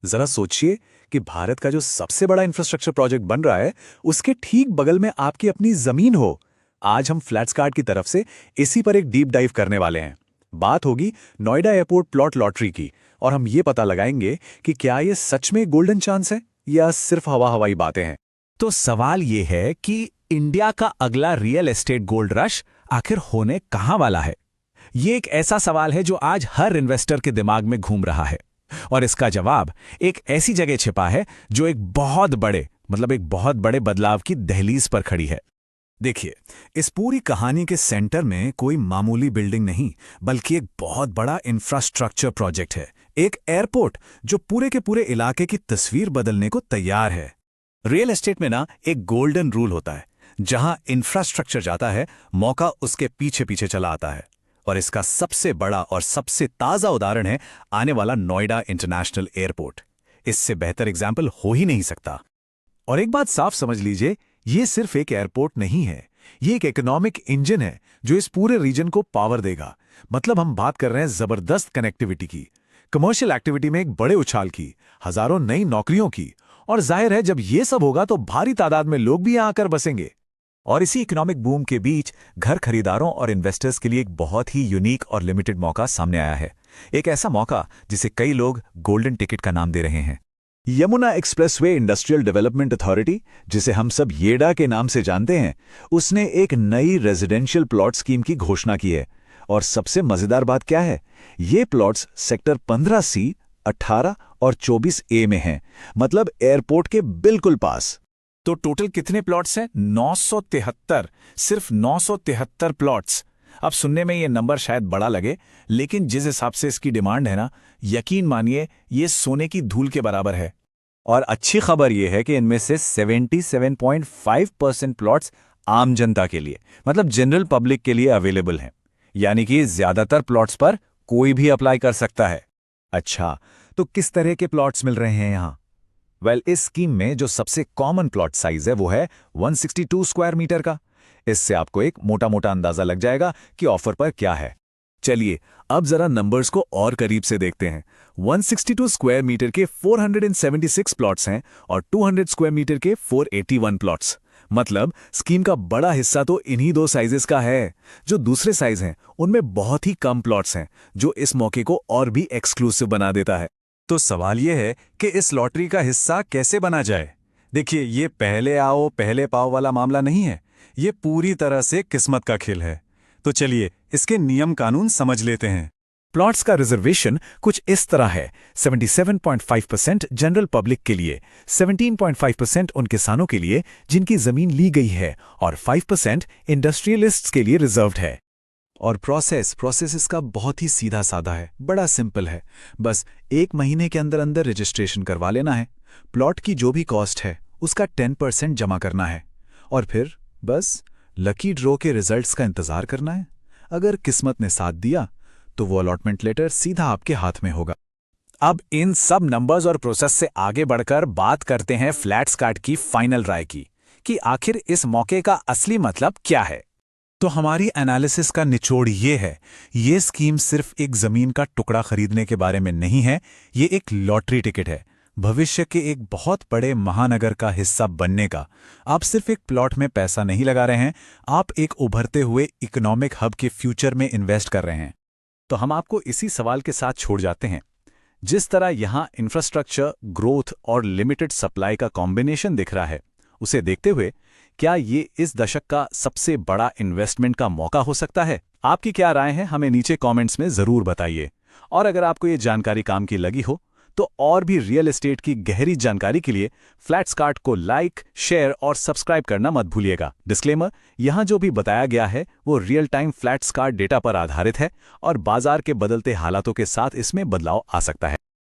जरा सोचिए कि भारत का जो सबसे बड़ा इंफ्रास्ट्रक्चर प्रोजेक्ट बन रहा है, उसके ठीक बगल में आपकी अपनी जमीन हो। आज हम फ्लैट्सकार्ट की तरफ से इसी पर एक डीप डाइव करने वाले हैं। बात होगी नोएडा एयरपोर्ट प्लॉट लॉटरी की, और हम ये पता लगाएंगे कि क्या ये सच में गोल्डन चांस है या सिर्फ हवा हवाई बातें हैं। तो सवाल ये है कि इंडिया का अगला रियल एस्टेट गोल्ड रश आखिर होने कहां वाला है। ये एक ऐसा सवाल है जो आज हर इन्वेस्टर के दिमाग में घूम रहा है, और इसका जवाब एक ऐसी जगह छिपा है जो एक बहुत बड़े बदलाव की दहलीज पर खड़ी है। देखिए, इस पूरी कहानी के सेंटर में कोई मामूली बिल्डिंग नहीं, बल्कि एक बहुत बड़ा इंफ्रास्ट्रक्चर प्रोजेक्ट है। एक एयरपोर्ट जो पूरे के पूरे इलाके की तस्वीर बदलने को तैयार है। रियल एस्टेट में ना एक गोल्डन रूल होता है, जहां इंफ्रास्ट्रक्चर जाता है, मौका उसके पीछे पीछे चला आता है। और इसका सबसे बड़ा और सबसे ताजा उदाहरण है आने वाला नोएडा इंटरनेशनल एयरपोर्ट। इससे बेहतर एग्जाम्पल हो ही नहीं सकता। और एक बात साफ समझ लीजिए, ये सिर्फ एक एयरपोर्ट नहीं है, ये एक इकोनॉमिक इंजन है जो इस पूरे रीजन को पावर देगा। मतलब हम बात कर रहे हैं जबरदस्त कनेक्टिविटी की, कमर्शियल एक्टिविटी में एक बड़े उछाल की, हजारों नई नौकरियों की। और जाहिर है, जब ये सब होगा तो भारी तादाद में लोग भी यहां आकर बसेंगे। और इसी इकोनॉमिक बूम के बीच घर खरीदारों और इन्वेस्टर्स के लिए एक बहुत ही यूनिक और लिमिटेड मौका सामने आया है। एक ऐसा मौका जिसे कई लोग गोल्डन टिकट का नाम दे रहे हैं। Yamuna expressway industrial development authority, जिसे हम सब येडा के नाम से जानते हैं, उसने एक नई रेजिडेंशियल प्लॉट स्कीम की घोषणा की है। और सबसे मजेदार बात क्या है, ये प्लॉट्स सेक्टर 15C, 18 और 24A में हैं, मतलब एयरपोर्ट के बिल्कुल पास। तो टोटल कितने प्लॉट्स हैं? 973, सिर्फ 973 प्लॉट्स। अब सुनने में ये नंबर शायद बड़ा लगे, लेकिन जिस हिसाब से इसकी डिमांड है ना, यकीन मानिए ये सोने की धूल के बराबर है। और अच्छी खबर यह है कि इनमें से 77.5% प्लॉट्स आम जनता के लिए, मतलब जनरल पब्लिक के लिए अवेलेबल हैं। यानी कि ज्यादातर प्लॉट्स पर कोई भी अप्लाई कर सकता है। अच्छा, तो किस तरह के प्लॉट्स मिल रहे हैं यहां? इस स्कीम में जो सबसे कॉमन प्लॉट साइज है वो है 162 स्क्वायर मीटर का। इससे आपको एक मोटा मोटा अंदाजा लग जाएगा कि ऑफर पर क्या है। चलिए अब जरा नंबर्स को और करीब से देखते हैं। 162 स्क्वायर मीटर के 476 प्लॉट्स हैं और 200 स्क्वायर मीटर के 481 प्लॉट्स। मतलब स्कीम का बड़ा हिस्सा तो इन्हीं दो साइजेस का है। जो दूसरे साइज हैं उनमें बहुत ही कम प्लॉट्स हैं, जो इस मौके को और भी एक्सक्लूसिव बना देता है। तो सवाल यह है कि इस लॉटरी का हिस्सा कैसे बना जाए। देखिए, ये पहले आओ पहले पाओ वाला मामला नहीं है, ये पूरी तरह से किस्मत का खेल है। तो चलिए इसके नियम कानून समझ लेते हैं। प्लॉट्स का रिजर्वेशन कुछ इस तरह है: 77.5% जनरल पब्लिक के लिए, 17.5% उन किसानों के लिए जिनकी जमीन ली गई है, और 5% इंडस्ट्रियलिस्ट्स के लिए रिजर्व्ड है। और प्रोसेस इसका बहुत ही सीधा साधा है, बड़ा सिंपल है। बस 1 महीने के अंदर अंदर रजिस्ट्रेशन करवा लेना है। प्लॉट की जो भी कॉस्ट है उसका 10% जमा करना है, और फिर बस लकी ड्रॉ के रिजल्ट्स का इंतजार करना है। अगर किस्मत ने साथ दिया तो वो अलॉटमेंट लेटर सीधा आपके हाथ में होगा। अब इन सब नंबर्स और प्रोसेस से आगे बढ़कर बात करते हैं फ्लैट्सकार्ट की फाइनल राय की, कि आखिर इस मौके का असली मतलब क्या है। तो हमारी एनालिसिस का निचोड़ ये है, ये स्कीम सिर्फ एक जमीन का टुकड़ा खरीदने के बारे में नहीं है, ये एक लॉटरी टिकट है भविष्य के एक बहुत बड़े महानगर का हिस्सा बनने का। आप सिर्फ एक प्लॉट में पैसा नहीं लगा रहे हैं, आप एक उभरते हुए इकोनॉमिक हब के फ्यूचर में इन्वेस्ट कर रहे हैं। तो हम आपको इसी सवाल के साथ छोड़ जाते हैं। जिस तरह यहां इंफ्रास्ट्रक्चर, ग्रोथ और लिमिटेड सप्लाई का कॉम्बिनेशन दिख रहा है, उसे देखते हुए क्या ये इस दशक का सबसे बड़ा इन्वेस्टमेंट का मौका हो सकता है? आपकी क्या राय है, हमें नीचे कमेंट्स में जरूर बताइए। और अगर आपको ये जानकारी काम की लगी हो तो और भी रियल एस्टेट की गहरी जानकारी के लिए फ्लैट्सकार्ट को लाइक, शेयर और सब्सक्राइब करना मत भूलिएगा। डिस्क्लेमर, यहां जो भी बताया गया है वो रियल टाइम फ्लैट्सकार्ट डेटा पर आधारित है और बाजार के बदलते हालातों के साथ इसमें बदलाव आ सकता है।